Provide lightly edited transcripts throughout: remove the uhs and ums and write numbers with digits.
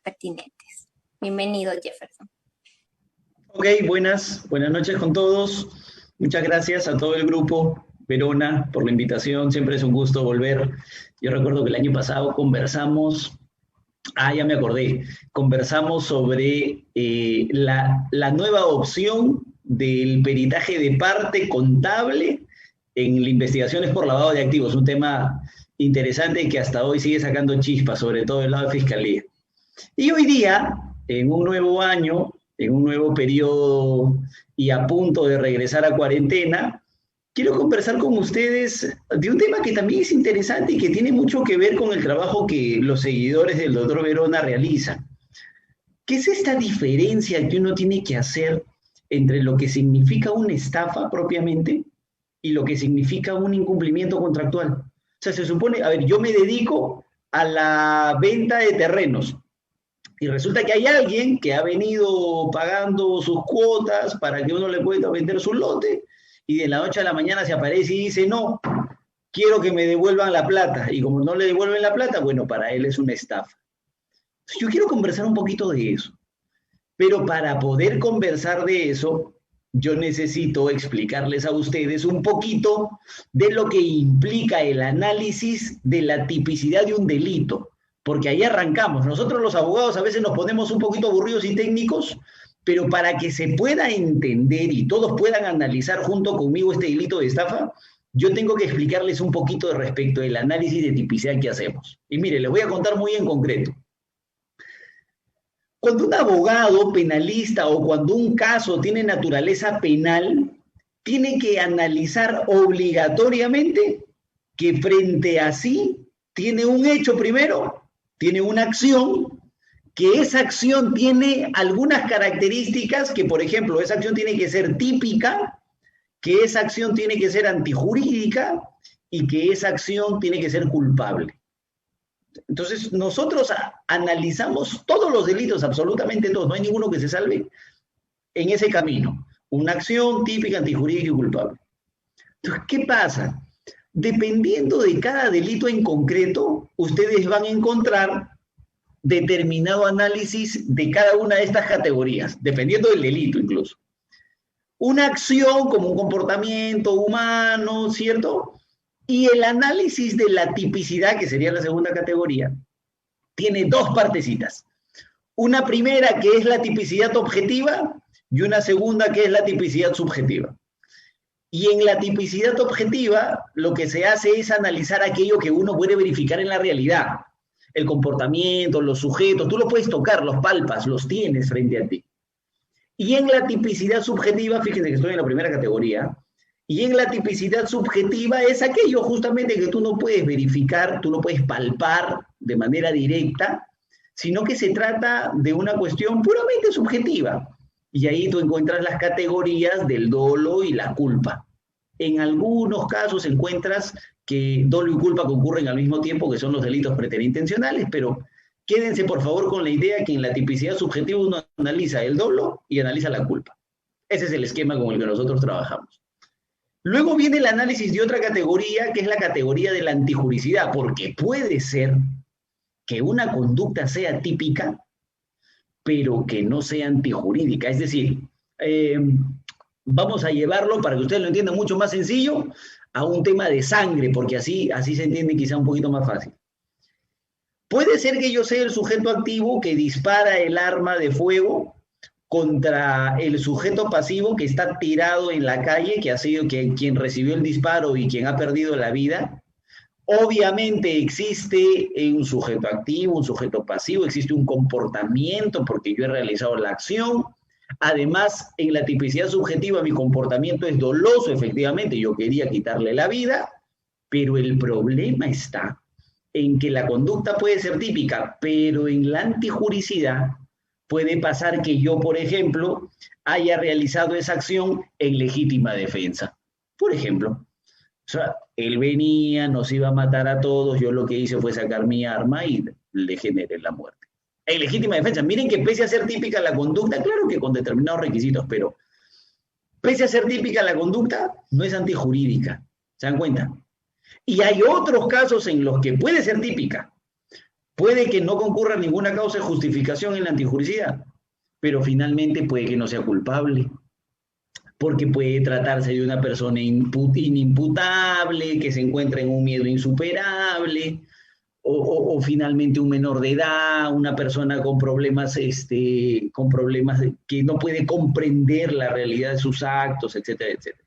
pertinentes. Bienvenido, Jefferson. Ok, buenas noches con todos. Muchas gracias a todo el grupo, Verona, por la invitación. Siempre es un gusto volver. Yo recuerdo que el año pasado conversamos, ya me acordé, conversamos sobre la nueva opción del peritaje de parte contable en las investigaciones por lavado de activos, un tema interesante que hasta hoy sigue sacando chispas, sobre todo del lado de Fiscalía. Y hoy día, en un nuevo año, en un nuevo periodo y a punto de regresar a cuarentena, quiero conversar con ustedes de un tema que también es interesante y que tiene mucho que ver con el trabajo que los seguidores del doctor Verona realizan. ¿Qué es esta diferencia que uno tiene que hacer entre lo que significa una estafa propiamente y lo que significa un incumplimiento contractual? O sea, se supone, a ver, yo me dedico a la venta de terrenos y resulta que hay alguien que ha venido pagando sus cuotas para que uno le pueda vender su lote y de la noche a la mañana se aparece y dice, no, quiero que me devuelvan la plata. Y como no le devuelven la plata, bueno, para él es una estafa. Yo quiero conversar un poquito de eso. Pero para poder conversar de eso, yo necesito explicarles a ustedes un poquito de lo que implica el análisis de la tipicidad de un delito. Porque ahí arrancamos. Nosotros los abogados a veces nos ponemos un poquito aburridos y técnicos, pero para que se pueda entender y todos puedan analizar junto conmigo este delito de estafa, yo tengo que explicarles un poquito de respecto del análisis de tipicidad que hacemos. Y mire, les voy a contar muy en concreto. Cuando un abogado penalista o cuando un caso tiene naturaleza penal, tiene que analizar obligatoriamente que frente a sí tiene un hecho primero, tiene una acción, que esa acción tiene algunas características que, por ejemplo, esa acción tiene que ser típica, que esa acción tiene que ser antijurídica y que esa acción tiene que ser culpable. Entonces, nosotros analizamos todos los delitos, absolutamente todos, no hay ninguno que se salve en ese camino. Una acción típica, antijurídica y culpable. Entonces, ¿qué pasa? Dependiendo de cada delito en concreto, ustedes van a encontrar determinado análisis de cada una de estas categorías, dependiendo del delito incluso. Una acción como un comportamiento humano, ¿cierto? Y el análisis de la tipicidad, que sería la segunda categoría, tiene dos partecitas. Una primera que es la tipicidad objetiva y una segunda que es la tipicidad subjetiva. Y en la tipicidad objetiva lo que se hace es analizar aquello que uno puede verificar en la realidad. El comportamiento, los sujetos, tú lo puedes tocar, los palpas, los tienes frente a ti. Y en la tipicidad subjetiva, fíjense que estoy en la primera categoría, y en la tipicidad subjetiva es aquello justamente que tú no puedes verificar, tú no puedes palpar de manera directa, sino que se trata de una cuestión puramente subjetiva. Y ahí tú encuentras las categorías del dolo y la culpa. En algunos casos encuentras que dolo y culpa concurren al mismo tiempo, que son los delitos preterintencionales, pero quédense por favor con la idea que en la tipicidad subjetiva uno analiza el dolo y analiza la culpa. Ese es el esquema con el que nosotros trabajamos. Luego viene el análisis de otra categoría, que es la categoría de la antijuricidad, porque puede ser que una conducta sea típica, pero que no sea antijurídica. Es decir, vamos a llevarlo, para que ustedes lo entiendan mucho más sencillo, a un tema de sangre, porque así se entiende quizá un poquito más fácil. Puede ser que yo sea el sujeto activo que dispara el arma de fuego contra el sujeto pasivo que está tirado en la calle, que ha sido quien recibió el disparo y quien ha perdido la vida. Obviamente existe un sujeto activo, un sujeto pasivo, existe un comportamiento porque yo he realizado la acción. Además, en la tipicidad subjetiva mi comportamiento es doloso, efectivamente, yo quería quitarle la vida, pero el problema está en que la conducta puede ser típica, pero en la antijuricidad puede pasar que yo, por ejemplo, haya realizado esa acción en legítima defensa. Por ejemplo, o sea, él venía, nos iba a matar a todos, yo lo que hice fue sacar mi arma y le generé la muerte. En legítima defensa, miren que pese a ser típica la conducta, claro que con determinados requisitos, pero pese a ser típica la conducta, no es antijurídica, ¿se dan cuenta? Y hay otros casos en los que puede ser típica, Puede que no concurra ninguna causa de justificación en la antijuricidad, pero finalmente puede que no sea culpable, porque puede tratarse de una persona inimputable, que se encuentra en un miedo insuperable, o finalmente un menor de edad, una persona con problemas que no puede comprender la realidad de sus actos, etcétera, etcétera.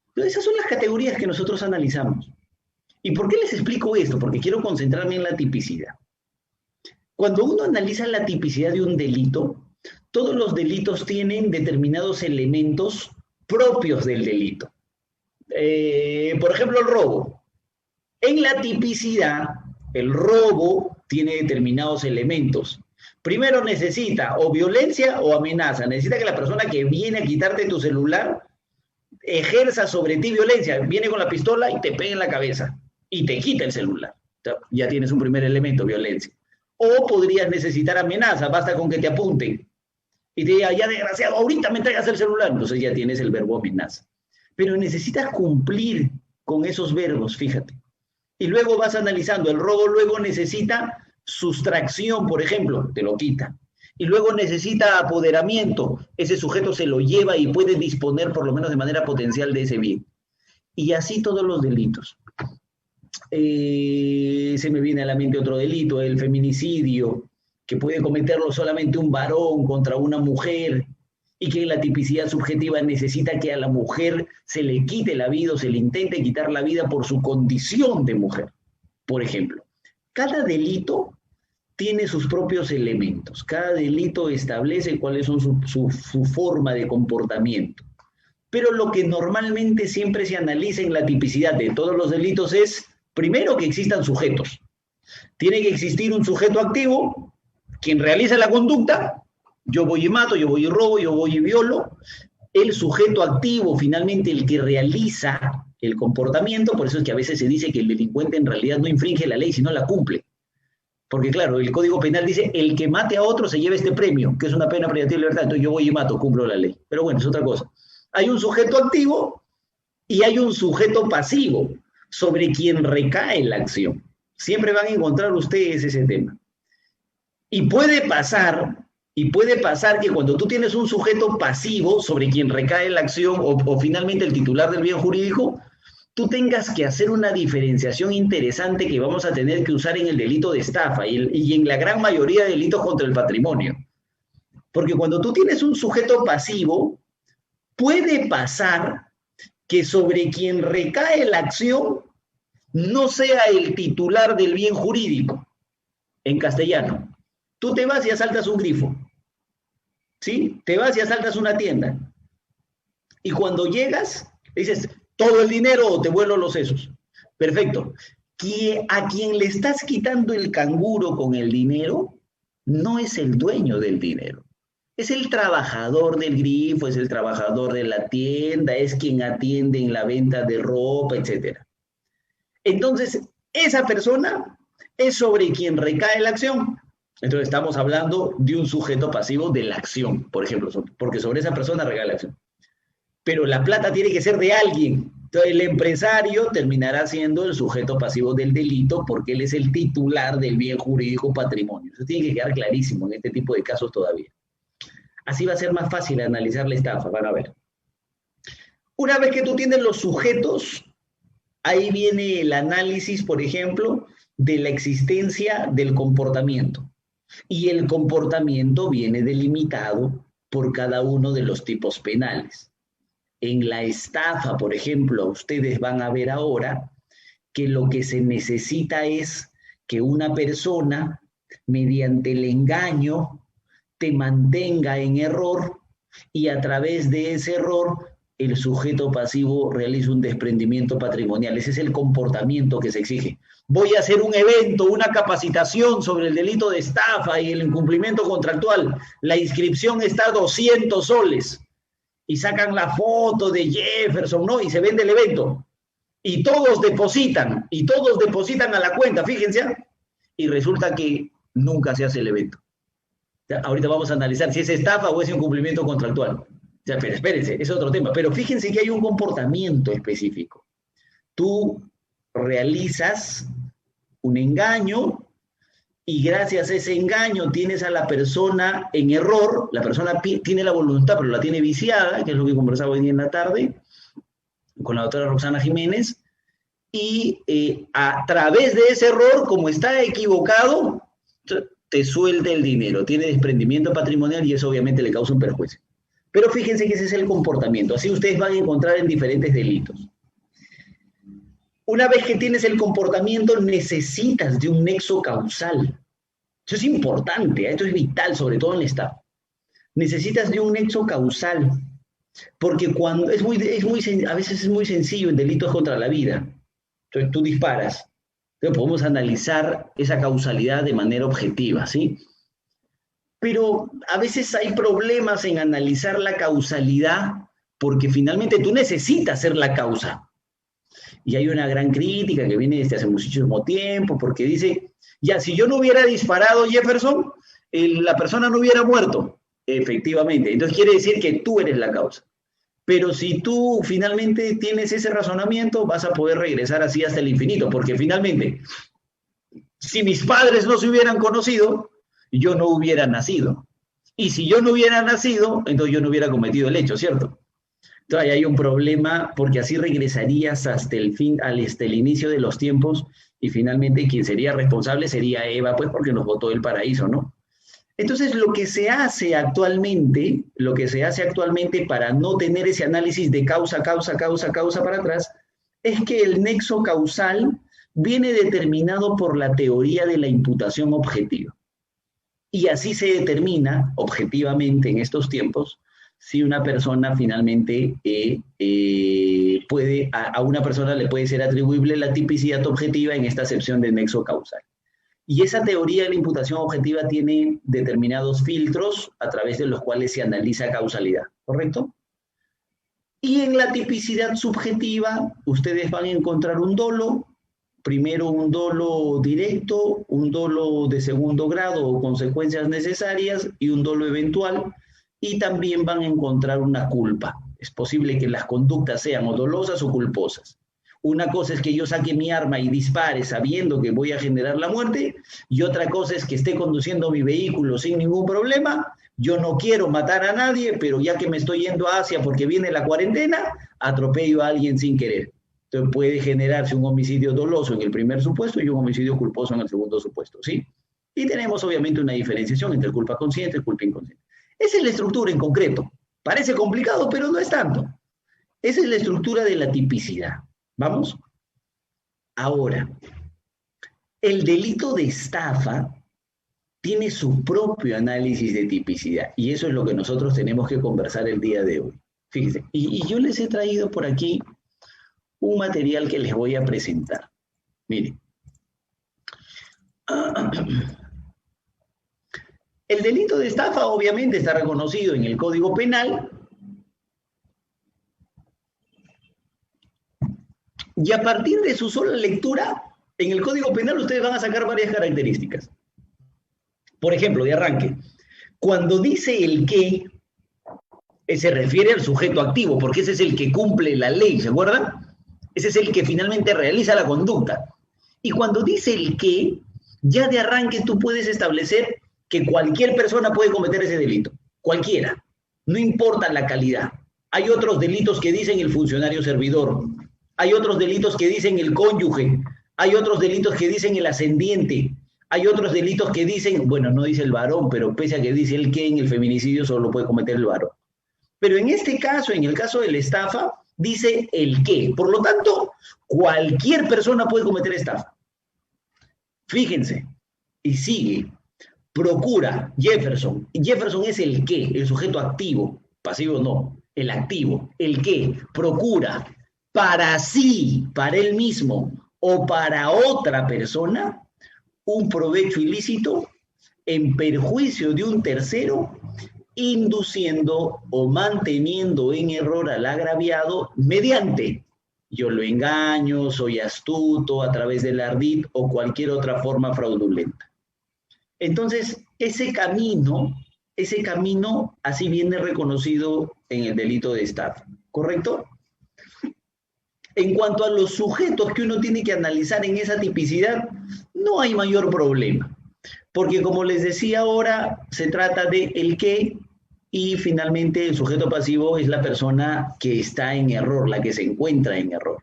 Entonces, esas son las categorías que nosotros analizamos. ¿Y por qué les explico esto? Porque quiero concentrarme en la tipicidad. Cuando uno analiza la tipicidad de un delito, todos los delitos tienen determinados elementos propios del delito. Por ejemplo, el robo. En la tipicidad, el robo tiene determinados elementos. Primero necesita o violencia o amenaza. Necesita que la persona que viene a quitarte tu celular ejerza sobre ti violencia. Viene con la pistola y te pega en la cabeza y te quita el celular. Ya tienes un primer elemento, violencia. O podrías necesitar amenaza. Basta con que te apunten y te diga, ya desgraciado, ahorita me entregas el celular. Entonces ya tienes el verbo amenaza. Pero necesitas cumplir con esos verbos, fíjate. Y luego vas analizando, el robo luego necesita sustracción, por ejemplo, te lo quita. Y luego necesita apoderamiento, ese sujeto se lo lleva y puede disponer por lo menos de manera potencial de ese bien. Y así todos los delitos. Se me viene a la mente otro delito, el feminicidio, que puede cometerlo solamente un varón contra una mujer, y que en la tipicidad subjetiva necesita que a la mujer se le quite la vida o se le intente quitar la vida por su condición de mujer. Por ejemplo, cada delito tiene sus propios elementos, cada delito establece cuáles son su forma de comportamiento. Pero lo que normalmente siempre se analiza en la tipicidad de todos los delitos es, primero, que existan sujetos. Tiene que existir un sujeto activo, quien realiza la conducta. Yo voy y mato, yo voy y robo, yo voy y violo. El sujeto activo, finalmente, el que realiza el comportamiento. Por eso es que a veces se dice que el delincuente en realidad no infringe la ley, sino la cumple. Porque claro, el Código Penal dice, el que mate a otro se lleva este premio, que es una pena privativa de libertad. Entonces yo voy y mato, cumplo la ley. Pero bueno, es otra cosa. Hay un sujeto activo y hay un sujeto pasivo sobre quien recae la acción. Siempre van a encontrar ustedes ese tema. Y puede pasar que cuando tú tienes un sujeto pasivo sobre quien recae la acción o finalmente el titular del bien jurídico, tú tengas que hacer una diferenciación interesante que vamos a tener que usar en el delito de estafa y en la gran mayoría de delitos contra el patrimonio. Porque cuando tú tienes un sujeto pasivo, puede pasar que sobre quien recae la acción no sea el titular del bien jurídico, en castellano. Tú te vas y asaltas un grifo, ¿sí? Te vas y asaltas una tienda. Y cuando llegas, dices, todo el dinero o te vuelo los sesos. Perfecto. A quien le estás quitando el canguro con el dinero, no es el dueño del dinero. Es el trabajador del grifo, es el trabajador de la tienda, es quien atiende en la venta de ropa, etc. Entonces, esa persona es sobre quien recae la acción. Entonces estamos hablando de un sujeto pasivo de la acción, por ejemplo, porque sobre esa persona recae la acción. Pero la plata tiene que ser de alguien. Entonces el empresario terminará siendo el sujeto pasivo del delito porque él es el titular del bien jurídico patrimonio. Eso tiene que quedar clarísimo en este tipo de casos todavía. Así va a ser más fácil analizar la estafa, van a ver. Una vez que tú tienes los sujetos, ahí viene el análisis, por ejemplo, de la existencia del comportamiento. Y el comportamiento viene delimitado por cada uno de los tipos penales. En la estafa, por ejemplo, ustedes van a ver ahora que lo que se necesita es que una persona, mediante el engaño, te mantenga en error y a través de ese error el sujeto pasivo realiza un desprendimiento patrimonial. Ese es el comportamiento que se exige. Voy a hacer un evento, una capacitación sobre el delito de estafa y el incumplimiento contractual. La inscripción está a 200 soles. Y sacan la foto de Jefferson, ¿no? Y se vende el evento. Y todos depositan a la cuenta, fíjense. Y resulta que nunca se hace el evento. Ahorita vamos a analizar si es estafa o es incumplimiento contractual. Pero espérense, es otro tema. Pero fíjense que hay un comportamiento específico. Tú realizas un engaño y gracias a ese engaño tienes a la persona en error, la persona tiene la voluntad, pero la tiene viciada, que es lo que conversaba hoy día en la tarde con la doctora Roxana Jiménez, y a través de ese error, como está equivocado, te suelta el dinero, tiene desprendimiento patrimonial y eso obviamente le causa un perjuicio. Pero fíjense que ese es el comportamiento, así ustedes van a encontrar en diferentes delitos. Una vez que tienes el comportamiento, necesitas de un nexo causal. Eso es importante, esto es vital, sobre todo en el Estado. Necesitas de un nexo causal, porque cuando a veces es muy sencillo en delitos contra la vida. Entonces tú disparas. Entonces podemos analizar esa causalidad de manera objetiva, ¿sí? Pero a veces hay problemas en analizar la causalidad porque finalmente tú necesitas ser la causa. Y hay una gran crítica que viene desde hace muchísimo tiempo porque dice, ya, si yo no hubiera disparado, Jefferson, la persona no hubiera muerto. Efectivamente. Entonces quiere decir que tú eres la causa. Pero si tú finalmente tienes ese razonamiento, vas a poder regresar así hasta el infinito, porque finalmente, si mis padres no se hubieran conocido, yo no hubiera nacido. Y si yo no hubiera nacido, entonces yo no hubiera cometido el hecho, ¿cierto? Entonces ahí hay un problema, porque así regresarías hasta el inicio de los tiempos, y finalmente quien sería responsable sería Eva, pues porque nos botó del paraíso, ¿no? Entonces, lo que se hace actualmente para no tener ese análisis de causa para atrás, es que el nexo causal viene determinado por la teoría de la imputación objetiva. Y así se determina objetivamente en estos tiempos si una persona finalmente a una persona le puede ser atribuible la tipicidad objetiva en esta acepción de nexo causal. Y esa teoría de la imputación objetiva tiene determinados filtros a través de los cuales se analiza causalidad, ¿correcto? Y en la tipicidad subjetiva, ustedes van a encontrar un dolo, primero un dolo directo, un dolo de segundo grado o consecuencias necesarias y un dolo eventual, y también van a encontrar una culpa. Es posible que las conductas sean o dolosas o culposas. Una cosa es que yo saque mi arma y dispare sabiendo que voy a generar la muerte, y otra cosa es que esté conduciendo mi vehículo sin ningún problema. Yo no quiero matar a nadie, pero ya que me estoy yendo a Asia porque viene la cuarentena, atropello a alguien sin querer. Entonces puede generarse un homicidio doloso en el primer supuesto y un homicidio culposo en el segundo supuesto, ¿sí? Y tenemos obviamente una diferenciación entre culpa consciente y culpa inconsciente. Esa es la estructura en concreto. Parece complicado, pero no es tanto. Esa es la estructura de la tipicidad. ¿Vamos? Ahora, el delito de estafa tiene su propio análisis de tipicidad y eso es lo que nosotros tenemos que conversar el día de hoy. Fíjense, y yo les he traído por aquí un material que les voy a presentar. Miren. El delito de estafa obviamente está reconocido en el Código Penal. Y a partir de su sola lectura, en el Código Penal ustedes van a sacar varias características. Por ejemplo, de arranque, cuando dice el que, se refiere al sujeto activo, porque ese es el que cumple la ley, ¿se acuerdan? Ese es el que finalmente realiza la conducta. Y cuando dice el que, ya de arranque tú puedes establecer que cualquier persona puede cometer ese delito. Cualquiera. No importa la calidad. Hay otros delitos que dicen el funcionario servidor. Hay otros delitos que dicen el cónyuge, hay otros delitos que dicen el ascendiente, hay otros delitos que dicen, bueno, no dice el varón, pero pese a que dice el que en el feminicidio solo puede cometer el varón. Pero en este caso, en el caso de la estafa, dice el que. Por lo tanto, cualquier persona puede cometer estafa. Fíjense, y sigue, procura, Jefferson. Jefferson es el que, el sujeto activo, pasivo no, el activo, el que procura para sí, para él mismo o para otra persona, un provecho ilícito en perjuicio de un tercero, induciendo o manteniendo en error al agraviado mediante, yo lo engaño, soy astuto a través del ardid o cualquier otra forma fraudulenta. Entonces, ese camino así viene reconocido en el delito de estafa, ¿correcto? En cuanto a los sujetos que uno tiene que analizar en esa tipicidad, no hay mayor problema. Porque como les decía ahora, se trata de el qué y finalmente el sujeto pasivo es la persona que está en error, la que se encuentra en error.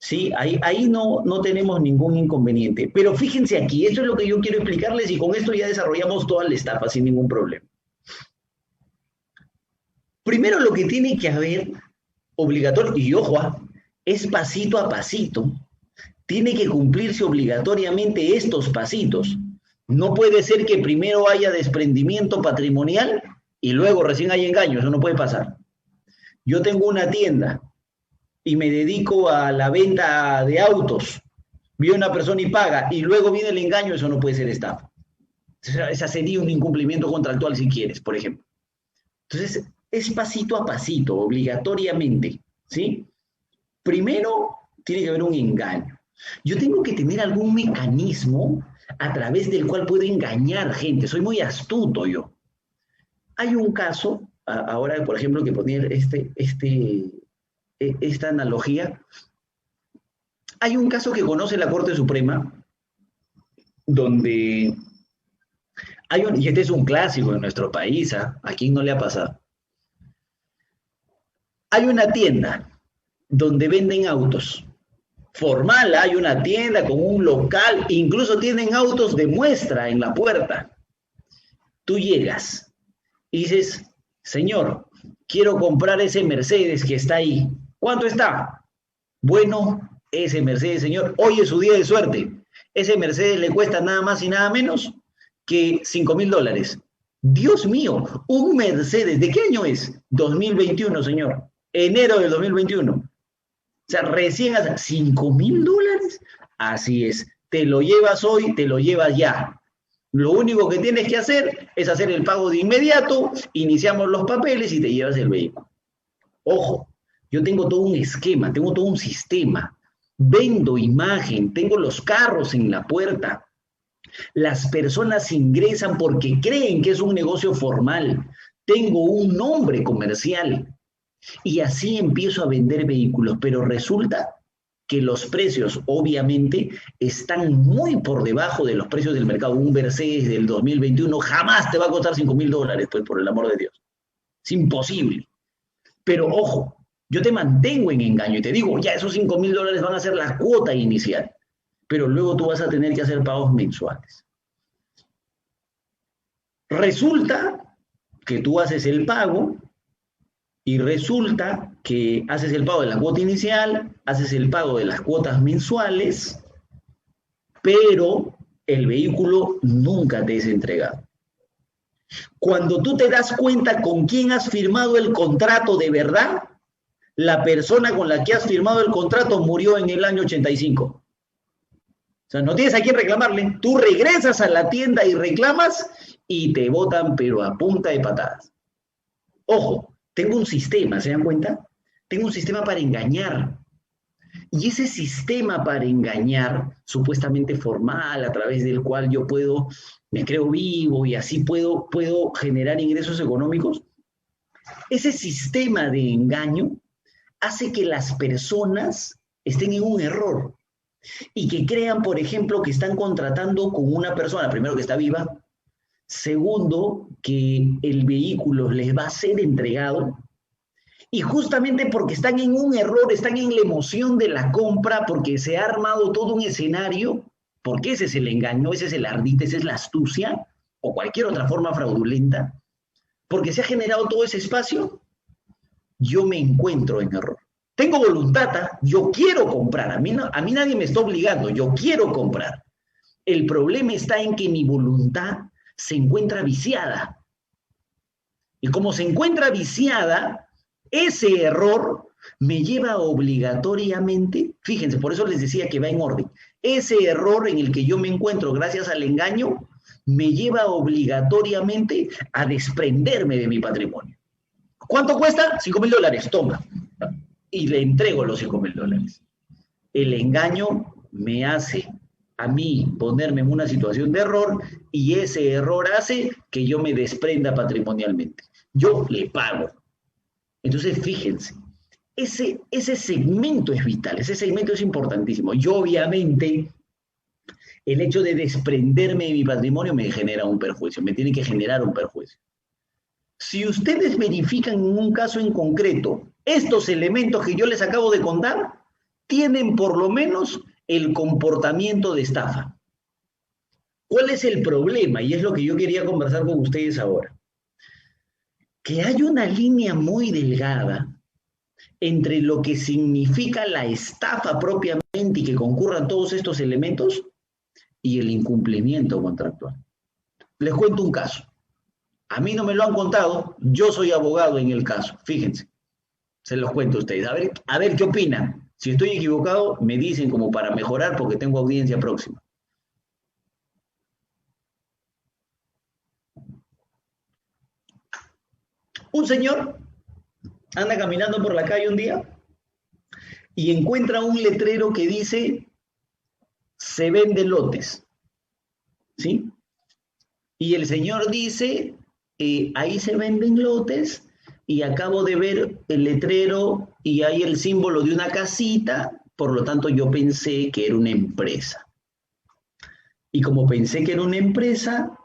Sí, ahí no tenemos ningún inconveniente. Pero fíjense aquí, esto es lo que yo quiero explicarles y con esto ya desarrollamos toda la estafa sin ningún problema. Primero lo que tiene que haber obligatorio, y ojo, es pasito a pasito. Tiene que cumplirse obligatoriamente estos pasitos. No puede ser que primero haya desprendimiento patrimonial y luego recién haya engaño, eso no puede pasar. Yo tengo una tienda y me dedico a la venta de autos, viene una persona y paga, y luego viene el engaño, eso no puede ser estafa. Esa sería un incumplimiento contractual si quieres, por ejemplo. Entonces, es pasito a pasito, obligatoriamente, ¿sí? Primero, tiene que haber un engaño. Yo tengo que tener algún mecanismo a través del cual puedo engañar gente. Soy muy astuto yo. Hay un caso, ahora, por ejemplo, que poner esta analogía. Hay un caso que conoce la Corte Suprema, donde y este es un clásico en nuestro país, ¿a quién no le ha pasado? Hay una tienda donde venden autos. Formal, hay una tienda con un local, incluso tienen autos de muestra en la puerta. Tú llegas y dices, señor, quiero comprar ese Mercedes que está ahí. ¿Cuánto está? Bueno, ese Mercedes, señor, hoy es su día de suerte. Ese Mercedes le cuesta nada más y nada menos que $5.000. Dios mío, un Mercedes, ¿de qué año es? 2021, señor. Enero del 2021. O sea, recién hace $5.000. Así es. Te lo llevas hoy, te lo llevas ya. Lo único que tienes que hacer es hacer el pago de inmediato, iniciamos los papeles y te llevas el vehículo. Ojo, yo tengo todo un esquema, tengo todo un sistema. Vendo imagen, tengo los carros en la puerta. Las personas ingresan porque creen que es un negocio formal. Tengo un nombre comercial. Y así empiezo a vender vehículos, pero resulta que los precios obviamente están muy por debajo de los precios del mercado. Un Mercedes del 2021 jamás te va a costar $5.000, pues por el amor de Dios. Es imposible. Pero ojo, yo te mantengo en engaño y te digo, ya esos $5.000 van a ser la cuota inicial, pero luego tú vas a tener que hacer pagos mensuales. Resulta que tú haces el pago y resulta que haces el pago de la cuota inicial, haces el pago de las cuotas mensuales, pero el vehículo nunca te es entregado. Cuando tú te das cuenta con quién has firmado el contrato de verdad, la persona con la que has firmado el contrato murió en el año 85. O sea, no tienes a quién reclamarle. Tú regresas a la tienda y reclamas y te botan, pero a punta de patadas. Ojo, tengo un sistema, ¿se dan cuenta? Tengo un sistema para engañar. Y ese sistema para engañar, supuestamente formal, a través del cual yo me creo vivo y así puedo generar ingresos económicos, ese sistema de engaño hace que las personas estén en un error y que crean, por ejemplo, que están contratando con una persona, primero que está viva, segundo, que el vehículo les va a ser entregado, y justamente porque están en un error, están en la emoción de la compra, porque se ha armado todo un escenario, porque ese es el engaño, ese es el ardite, esa es la astucia, o cualquier otra forma fraudulenta, porque se ha generado todo ese espacio, yo me encuentro en error. Tengo voluntad, yo quiero comprar, a mí nadie me está obligando, yo quiero comprar. El problema está en que mi voluntad se encuentra viciada. Y como se encuentra viciada, ese error me lleva obligatoriamente, fíjense, por eso les decía que va en orden, ese error en el que yo me encuentro gracias al engaño, me lleva obligatoriamente a desprenderme de mi patrimonio. ¿Cuánto cuesta? $5.000, toma. Y le entrego los $5.000. El engaño me hace a mí ponerme en una situación de error y ese error hace que yo me desprenda patrimonialmente. Yo le pago. Entonces, fíjense, ese segmento es vital, ese segmento es importantísimo. Y obviamente, el hecho de desprenderme de mi patrimonio me genera un perjuicio, me tiene que generar un perjuicio. Si ustedes verifican en un caso en concreto, estos elementos que yo les acabo de contar, tienen por lo menos el comportamiento de estafa. ¿Cuál es el problema? Y es lo que yo quería conversar con ustedes ahora. Que hay una línea muy delgada entre lo que significa la estafa propiamente y que concurran todos estos elementos y el incumplimiento contractual. Les cuento un caso. A mí no me lo han contado, yo soy abogado en el caso, fíjense. Se los cuento a ustedes. A ver qué opinan. Si estoy equivocado, me dicen como para mejorar porque tengo audiencia próxima. Un señor anda caminando por la calle un día y encuentra un letrero que dice se venden lotes, ¿sí? Y el señor dice, ahí se venden lotes y acabo de ver el letrero y hay el símbolo de una casita, por lo tanto yo pensé que era una empresa. Y como pensé que era una empresa,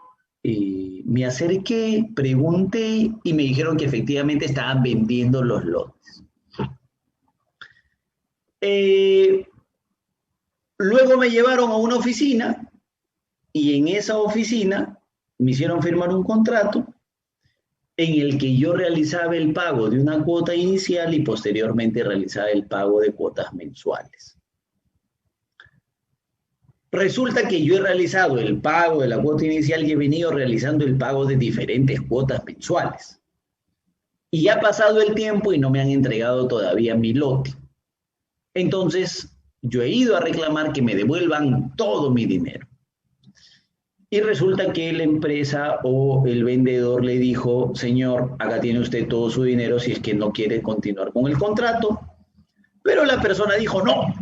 me acerqué, pregunté y me dijeron que efectivamente estaban vendiendo los lotes. Luego me llevaron a una oficina y en esa oficina me hicieron firmar un contrato en el que yo realizaba el pago de una cuota inicial y posteriormente realizaba el pago de cuotas mensuales. Resulta que yo he realizado el pago de la cuota inicial y he venido realizando el pago de diferentes cuotas mensuales. Y ha pasado el tiempo y no me han entregado todavía mi lote. Entonces, yo he ido a reclamar que me devuelvan todo mi dinero. Y resulta que la empresa o el vendedor le dijo, señor, acá tiene usted todo su dinero si es que no quiere continuar con el contrato. Pero la persona dijo, no,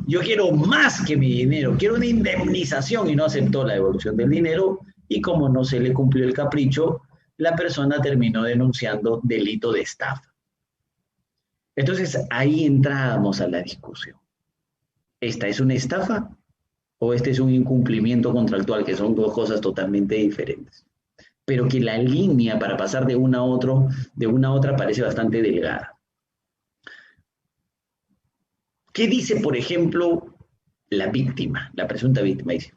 yo quiero más que mi dinero, quiero una indemnización y no aceptó la devolución del dinero. Y como no se le cumplió el capricho, la persona terminó denunciando delito de estafa. Entonces ahí entrábamos a la discusión. ¿Esta es una estafa o este es un incumplimiento contractual, que son dos cosas totalmente diferentes? Pero que la línea para pasar de una a otra parece bastante delgada. ¿Qué dice, por ejemplo, la víctima, la presunta víctima? Dice,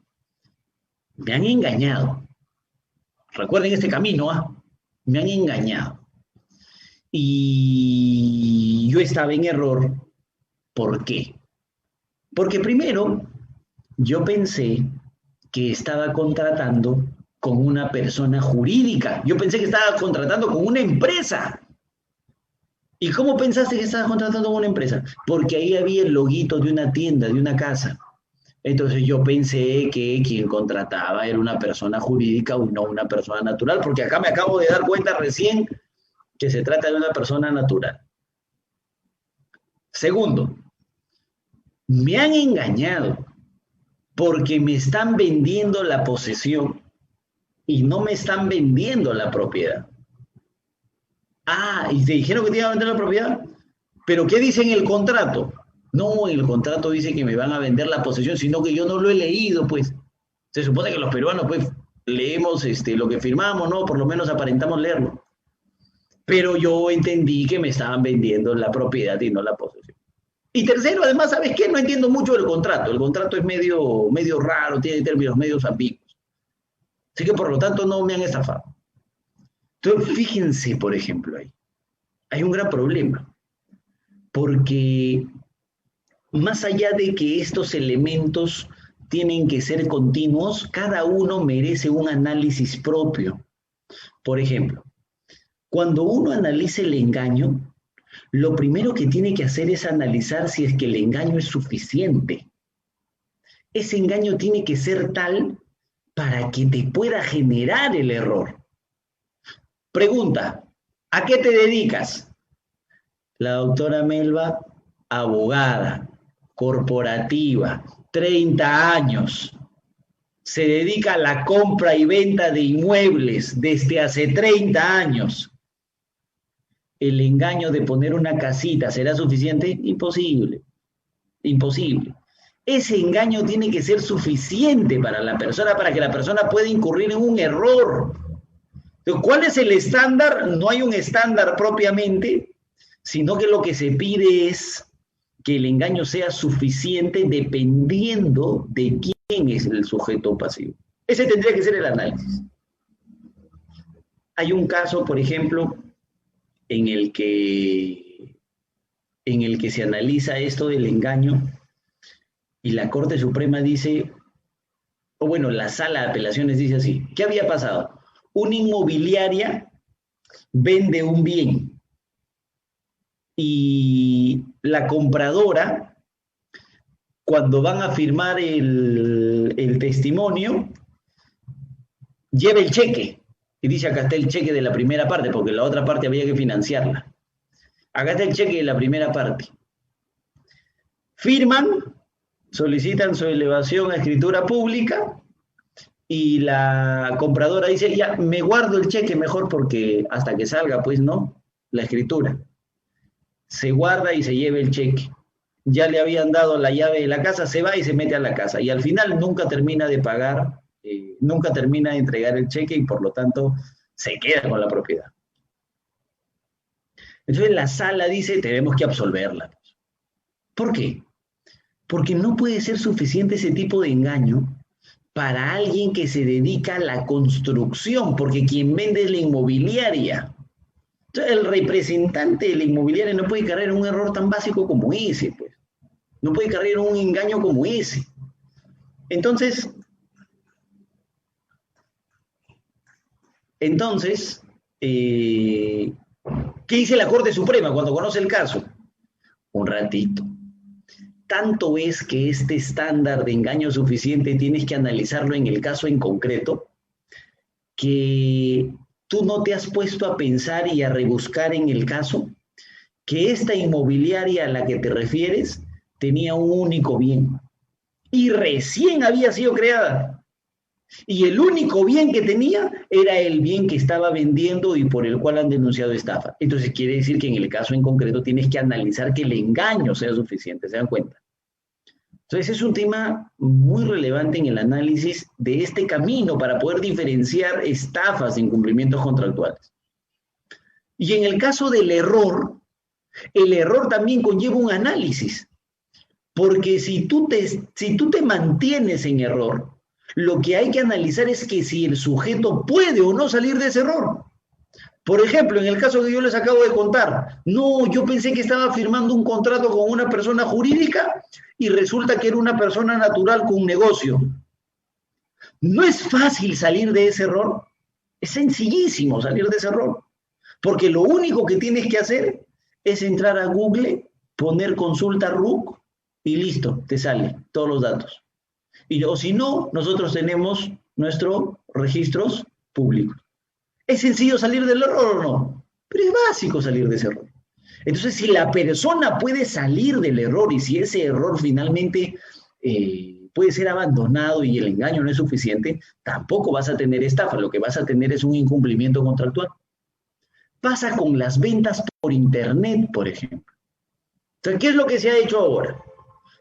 me han engañado. Recuerden este camino, ¿ah? Me han engañado. Y yo estaba en error. ¿Por qué? Porque primero, yo pensé que estaba contratando con una persona jurídica. Yo pensé que estaba contratando con una empresa. ¿Y cómo pensaste que estabas contratando con una empresa? Porque ahí había el loguito de una tienda, de una casa. Entonces yo pensé que quien contrataba era una persona jurídica o no una persona natural, porque acá me acabo de dar cuenta recién que se trata de una persona natural. Segundo, me han engañado porque me están vendiendo la posesión y no me están vendiendo la propiedad. Ah, y te dijeron que te iban a vender la propiedad, pero ¿qué dice en el contrato? No, en el contrato dice que me van a vender la posesión, sino que yo no lo he leído, pues. Se supone que los peruanos, pues, leemos lo que firmamos, ¿no? Por lo menos aparentamos leerlo. Pero yo entendí que me estaban vendiendo la propiedad y no la posesión. Y tercero, además, ¿sabes qué? No entiendo mucho del contrato. El contrato es medio raro, tiene términos medio ambiguos. Así que, por lo tanto, no me han estafado. Entonces, fíjense, por ejemplo, ahí. Hay un gran problema. Porque más allá de que estos elementos tienen que ser continuos, cada uno merece un análisis propio. Por ejemplo, cuando uno analiza el engaño, lo primero que tiene que hacer es analizar si es que el engaño es suficiente. Ese engaño tiene que ser tal para que te pueda generar el error. Pregunta, ¿a qué te dedicas? La doctora Melba, abogada, corporativa, 30 años. Se dedica a la compra y venta de inmuebles desde hace 30 años. El engaño de poner una casita, ¿será suficiente? Imposible, imposible. Ese engaño tiene que ser suficiente para la persona, para que la persona pueda incurrir en un error. Entonces, ¿cuál es el estándar? No hay un estándar propiamente, sino que lo que se pide es que el engaño sea suficiente dependiendo de quién es el sujeto pasivo. Ese tendría que ser el análisis. Hay un caso, por ejemplo, en el que se analiza esto del engaño y la Corte Suprema dice, o bueno, la Sala de Apelaciones dice así, ¿qué había pasado? Una inmobiliaria vende un bien y la compradora, cuando van a firmar el testimonio, lleva el cheque y dice, acá está el cheque de la primera parte, porque la otra parte había que financiarla. Acá está el cheque de la primera parte. Firman, solicitan su elevación a escritura pública y la compradora dice, ya, me guardo el cheque mejor porque hasta que salga, pues, ¿no? La escritura. Se guarda y se lleva el cheque. Ya le habían dado la llave de la casa, se va y se mete a la casa. Y al final nunca termina de pagar, nunca termina de entregar el cheque y por lo tanto se queda con la propiedad. Entonces la sala dice, tenemos que absolverla. ¿Por qué? Porque no puede ser suficiente ese tipo de engaño para alguien que se dedica a la construcción, porque quien vende es la inmobiliaria. Entonces, el representante de la inmobiliaria no puede caer en un error tan básico como ese, pues. No puede caer en un engaño como ese. Entonces, ¿qué dice la Corte Suprema cuando conoce el caso? Un ratito. Tanto es que este estándar de engaño suficiente tienes que analizarlo en el caso en concreto, que tú no te has puesto a pensar y a rebuscar en el caso que esta inmobiliaria a la que te refieres tenía un único bien y recién había sido creada. Y el único bien que tenía era el bien que estaba vendiendo y por el cual han denunciado estafa. Entonces quiere decir que en el caso en concreto tienes que analizar que el engaño sea suficiente, ¿se dan cuenta? Entonces es un tema muy relevante en el análisis de este camino para poder diferenciar estafas de incumplimientos contractuales. Y en el caso del error, el error también conlleva un análisis, porque si tú te mantienes en error, lo que hay que analizar es que si el sujeto puede o no salir de ese error. Por ejemplo, en el caso que yo les acabo de contar, no, yo pensé que estaba firmando un contrato con una persona jurídica y resulta que era una persona natural con un negocio. No es fácil salir de ese error, es sencillísimo salir de ese error, porque lo único que tienes que hacer es entrar a Google, poner consulta RUC y listo, te sale todos los datos. O si no, nosotros tenemos nuestros registros públicos. ¿Es sencillo salir del error o no? Pero es básico salir de ese error. Entonces, si la persona puede salir del error y si ese error finalmente puede ser abandonado y el engaño no es suficiente, tampoco vas a tener estafa. Lo que vas a tener es un incumplimiento contractual. Pasa con las ventas por internet, por ejemplo. Entonces, ¿qué es lo que se ha hecho ahora?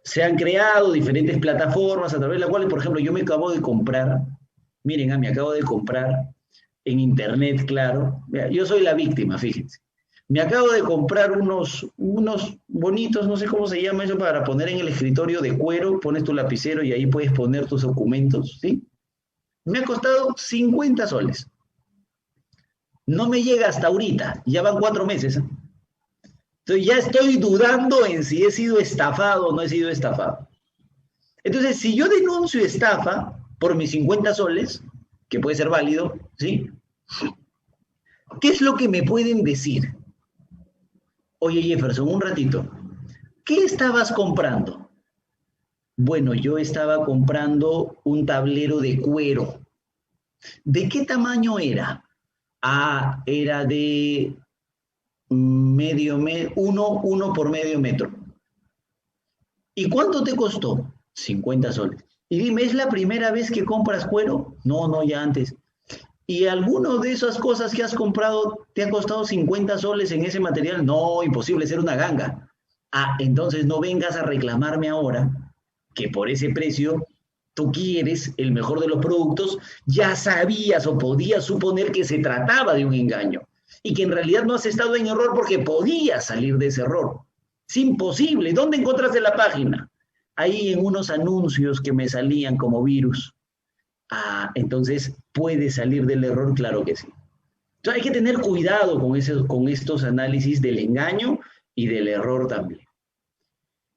Se han creado diferentes plataformas a través de las cuales, por ejemplo, yo me acabo de comprar, miren, me acabo de comprar en internet, claro. Mira, yo soy la víctima, fíjense. Me acabo de comprar unos bonitos, no sé cómo se llama eso, para poner en el escritorio de cuero, pones tu lapicero y ahí puedes poner tus documentos, ¿sí? Me ha costado 50 soles. No me llega hasta ahorita, ya van 4 meses, ¿eh? Entonces ya estoy dudando en si he sido estafado o no he sido estafado. Entonces, si yo denuncio estafa por mis 50 soles, que puede ser válido, ¿sí? ¿Qué es lo que me pueden decir? Oye, Jefferson, un ratito, ¿qué estabas comprando? Bueno, yo estaba comprando un tablero de cuero. ¿De qué tamaño era? Ah, era de uno por medio metro. ¿Y cuánto te costó? 50 soles. Y dime, ¿es la primera vez que compras cuero? No, ya antes. ¿Y alguno de esas cosas que has comprado te ha costado 50 soles en ese material? No, imposible, ser una ganga. Ah, entonces no vengas a reclamarme ahora, que por ese precio tú quieres el mejor de los productos, ya sabías o podías suponer que se trataba de un engaño y que en realidad no has estado en error porque podías salir de ese error. Es imposible. ¿Dónde encontraste la página? Ahí en unos anuncios que me salían como virus. Ah, entonces, ¿puede salir del error? Claro que sí. Entonces, hay que tener cuidado con estos análisis del engaño y del error también.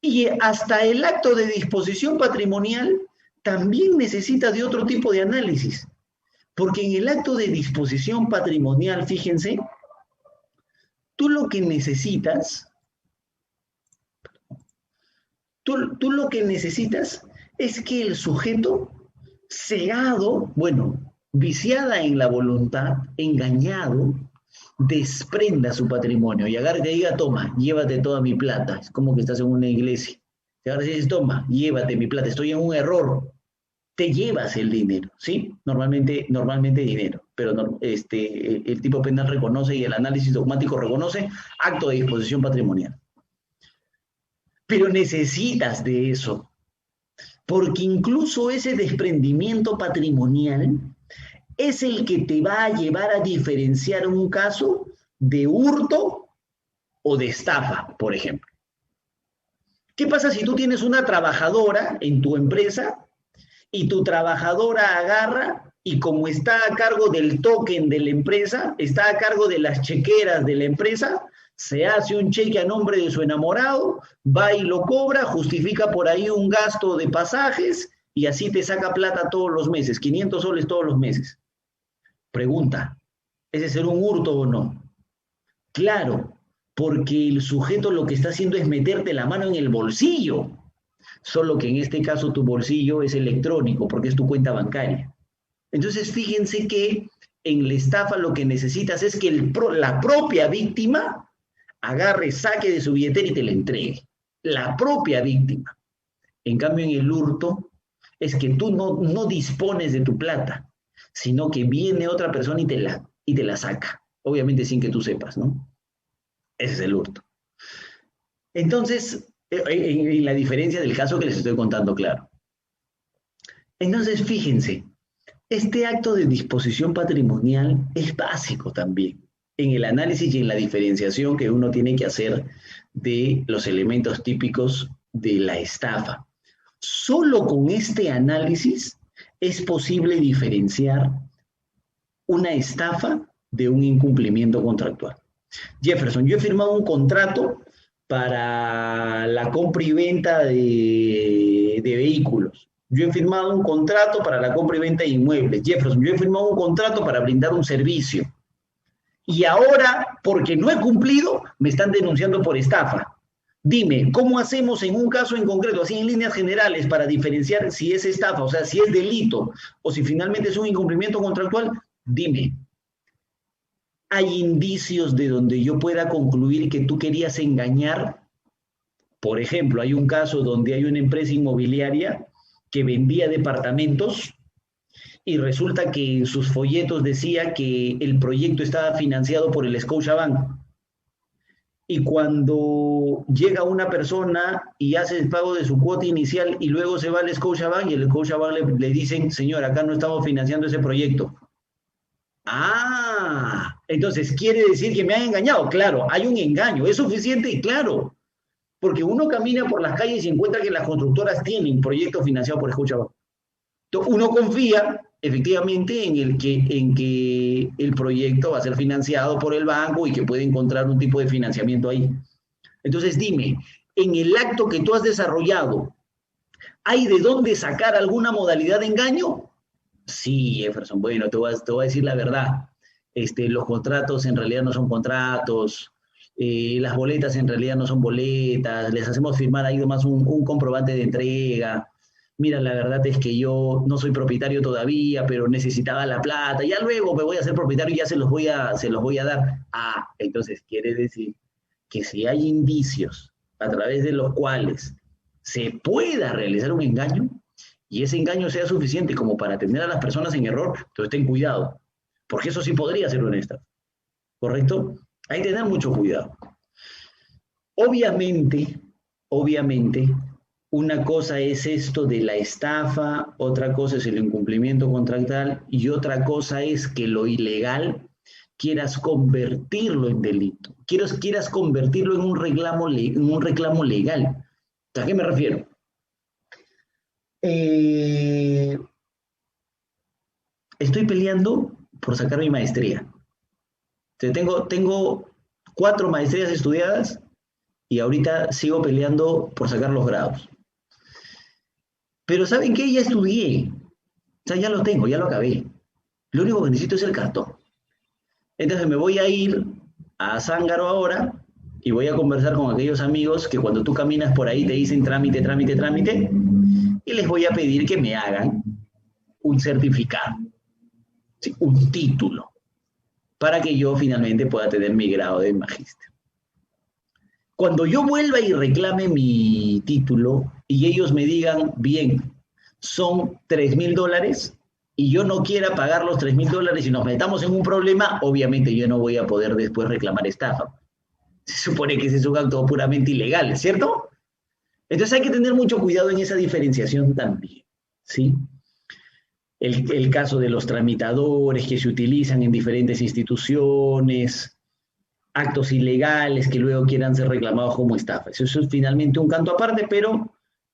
Y hasta el acto de disposición patrimonial también necesita de otro tipo de análisis. Porque en el acto de disposición patrimonial, fíjense, tú lo que necesitas, tú lo que necesitas es que el sujeto cegado, bueno, viciada en la voluntad, engañado, desprenda su patrimonio y agarre y te diga, toma, llévate toda mi plata. Es como que estás en una iglesia. Te agarras y dices, toma, llévate mi plata, estoy en un error. Te llevas el dinero, ¿sí? Normalmente dinero, pero no, el tipo penal reconoce y el análisis dogmático reconoce acto de disposición patrimonial. Pero necesitas de eso, porque incluso ese desprendimiento patrimonial es el que te va a llevar a diferenciar un caso de hurto o de estafa, por ejemplo. ¿Qué pasa si tú tienes una trabajadora en tu empresa y tu trabajadora agarra y como está a cargo del token de la empresa, está a cargo de las chequeras de la empresa, se hace un cheque a nombre de su enamorado, va y lo cobra, justifica por ahí un gasto de pasajes y así te saca plata todos los meses, 500 soles todos los meses? Pregunta, ¿ese ser un hurto o no? Claro, porque el sujeto lo que está haciendo es meterte la mano en el bolsillo, solo que en este caso tu bolsillo es electrónico porque es tu cuenta bancaria. Entonces fíjense que en la estafa lo que necesitas es que la propia víctima agarre, saque de su billetera y te la entregue. La propia víctima. En cambio en el hurto es que tú no dispones de tu plata, sino que viene otra persona y te la saca. Obviamente sin que tú sepas, ¿no? Ese es el hurto. Entonces, en la diferencia del caso que les estoy contando, claro. Entonces, fíjense, este acto de disposición patrimonial es básico también en el análisis y en la diferenciación que uno tiene que hacer de los elementos típicos de la estafa. Solo con este análisis es posible diferenciar una estafa de un incumplimiento contractual. Jefferson, yo he firmado un contrato para la compra y venta de vehículos. Yo he firmado un contrato para la compra y venta de inmuebles. Jefferson, yo he firmado un contrato para brindar un servicio. Y ahora, porque no he cumplido, me están denunciando por estafa. Dime, ¿cómo hacemos en un caso en concreto, así en líneas generales, para diferenciar si es estafa, o sea, si es delito, o si finalmente es un incumplimiento contractual? Dime. ¿Hay indicios de donde yo pueda concluir que tú querías engañar? Por ejemplo, hay un caso donde hay una empresa inmobiliaria que vendía departamentos y resulta que en sus folletos decía que el proyecto estaba financiado por el Scotiabank. Y cuando llega una persona y hace el pago de su cuota inicial y luego se va al Scotiabank y el Scotiabank le dicen, señor, acá no estamos financiando ese proyecto. Ah, entonces quiere decir que me han engañado. Claro, hay un engaño, es suficiente, claro, porque uno camina por las calles y encuentra que las constructoras tienen proyectos financiados por Scotiabank. Entonces uno confía efectivamente en que el proyecto va a ser financiado por el banco y que puede encontrar un tipo de financiamiento ahí. Entonces dime, en el acto que tú has desarrollado, ¿hay de dónde sacar alguna modalidad de engaño? Sí, Jefferson, bueno, te voy a decir la verdad. Los contratos en realidad no son contratos, las boletas en realidad no son boletas, les hacemos firmar ahí nomás un comprobante de entrega. Mira, la verdad es que yo no soy propietario todavía, pero necesitaba la plata, ya luego me voy a hacer propietario y ya se los voy a dar. Ah, entonces quiere decir que si hay indicios a través de los cuales se pueda realizar un engaño, y ese engaño sea suficiente como para tener a las personas en error, entonces ten cuidado, porque eso sí podría ser honesta, ¿correcto? Hay que tener mucho cuidado. Obviamente, una cosa es esto de la estafa, otra cosa es el incumplimiento contractual y otra cosa es que lo ilegal quieras convertirlo en delito, quieras convertirlo en un reclamo legal. ¿A qué me refiero? Estoy peleando por sacar mi maestría. Tengo 4 maestrías estudiadas y ahorita sigo peleando por sacar los grados. Pero ¿saben qué? Ya estudié. O sea, ya lo tengo, ya lo acabé. Lo único que necesito es el cartón. Entonces me voy a ir a Zángaro ahora y voy a conversar con aquellos amigos que cuando tú caminas por ahí te dicen trámite, trámite, trámite, y les voy a pedir que me hagan un certificado, ¿sí? Un título, para que yo finalmente pueda tener mi grado de magíster. Cuando yo vuelva y reclame mi título y ellos me digan, bien, son $3,000 y yo no quiera pagar los $3,000 y nos metamos en un problema, obviamente yo no voy a poder después reclamar estafa. Se supone que ese es un acto puramente ilegal, ¿cierto? Entonces hay que tener mucho cuidado en esa diferenciación también, ¿sí? El caso de los tramitadores que se utilizan en diferentes instituciones, actos ilegales que luego quieran ser reclamados como estafa. Eso es finalmente un canto aparte, pero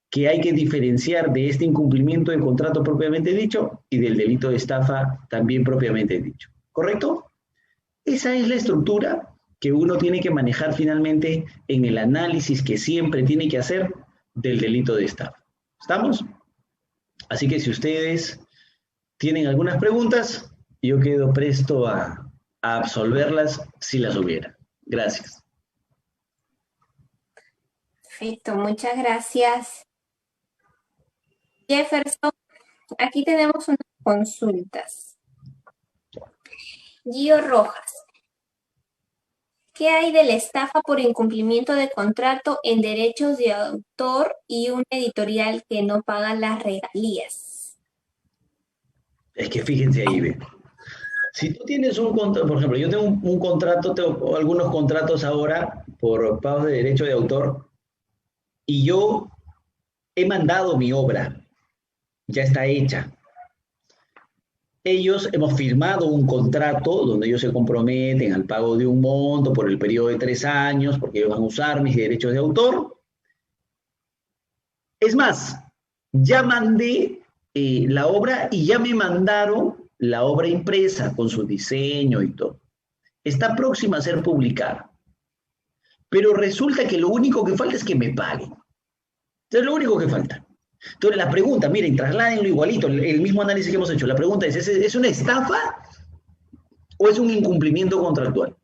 que hay que diferenciar de este incumplimiento de contrato propiamente dicho y del delito de estafa también propiamente dicho. ¿Correcto? Esa es la estructura que uno tiene que manejar finalmente en el análisis que siempre tiene que hacer del delito de estafa. ¿Estamos? Así que si ustedes tienen algunas preguntas, yo quedo presto a absolverlas si las hubiera. Gracias. Perfecto, muchas gracias. Jefferson, aquí tenemos unas consultas. Gio Rojas, ¿qué hay de la estafa por incumplimiento de contrato en derechos de autor y una editorial que no paga las regalías? Es que fíjense ahí, ve. Si tú tienes un contrato, por ejemplo, yo tengo un contrato, tengo algunos contratos ahora por pagos de derecho de autor y yo he mandado mi obra, ya está hecha. Ellos hemos firmado un contrato donde ellos se comprometen al pago de un monto por el periodo de 3 años, porque ellos van a usar mis derechos de autor. Es más, ya mandé la obra y ya me mandaron la obra impresa con su diseño y todo. Está próxima a ser publicada. Pero resulta que lo único que falta es que me paguen. Es lo único que falta. Entonces la pregunta, miren, trasládenlo igualito, el mismo análisis que hemos hecho. La pregunta ¿es una estafa o es un incumplimiento contractual?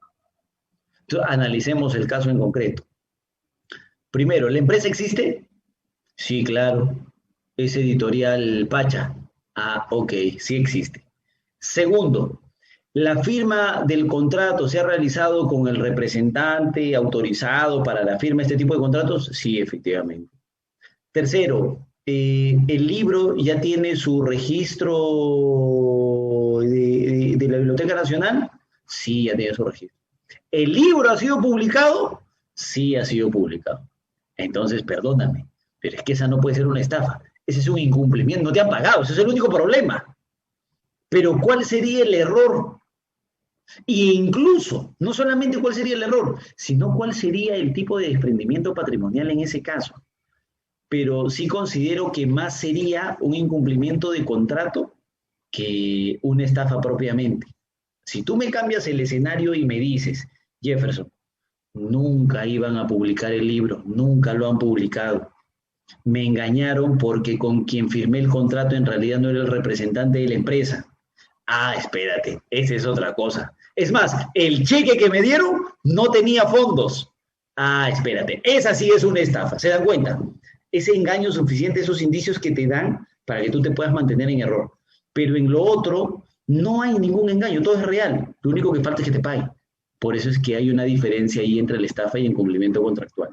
Entonces analicemos el caso en concreto. Primero, ¿la empresa existe? Sí, claro. Es Editorial Pacha. Ah, ok, sí existe. Segundo, ¿la firma del contrato se ha realizado con el representante autorizado para la firma de este tipo de contratos? Sí, efectivamente. Tercero, ¿el libro ya tiene su registro de la Biblioteca Nacional? Sí, ya tiene su registro. ¿El libro ha sido publicado? Sí, ha sido publicado. Entonces, perdóname, pero es que esa no puede ser una estafa. Ese es un incumplimiento, no te han pagado, ese es el único problema. Pero ¿cuál sería el error? E incluso, no solamente cuál sería el error, sino cuál sería el tipo de desprendimiento patrimonial en ese caso. Pero sí considero que más sería un incumplimiento de contrato que una estafa propiamente. Si tú me cambias el escenario y me dices, Jefferson, nunca iban a publicar el libro, nunca lo han publicado. Me engañaron porque con quien firmé el contrato en realidad no era el representante de la empresa. Ah, espérate, esa es otra cosa. Es más, el cheque que me dieron no tenía fondos. Ah, espérate, esa sí es una estafa, ¿se dan cuenta? Ese engaño suficiente, esos indicios que te dan para que tú te puedas mantener en error. Pero en lo otro no hay ningún engaño, todo es real. Lo único que falta es que te paguen. Por eso es que hay una diferencia ahí entre la estafa y el incumplimiento contractual.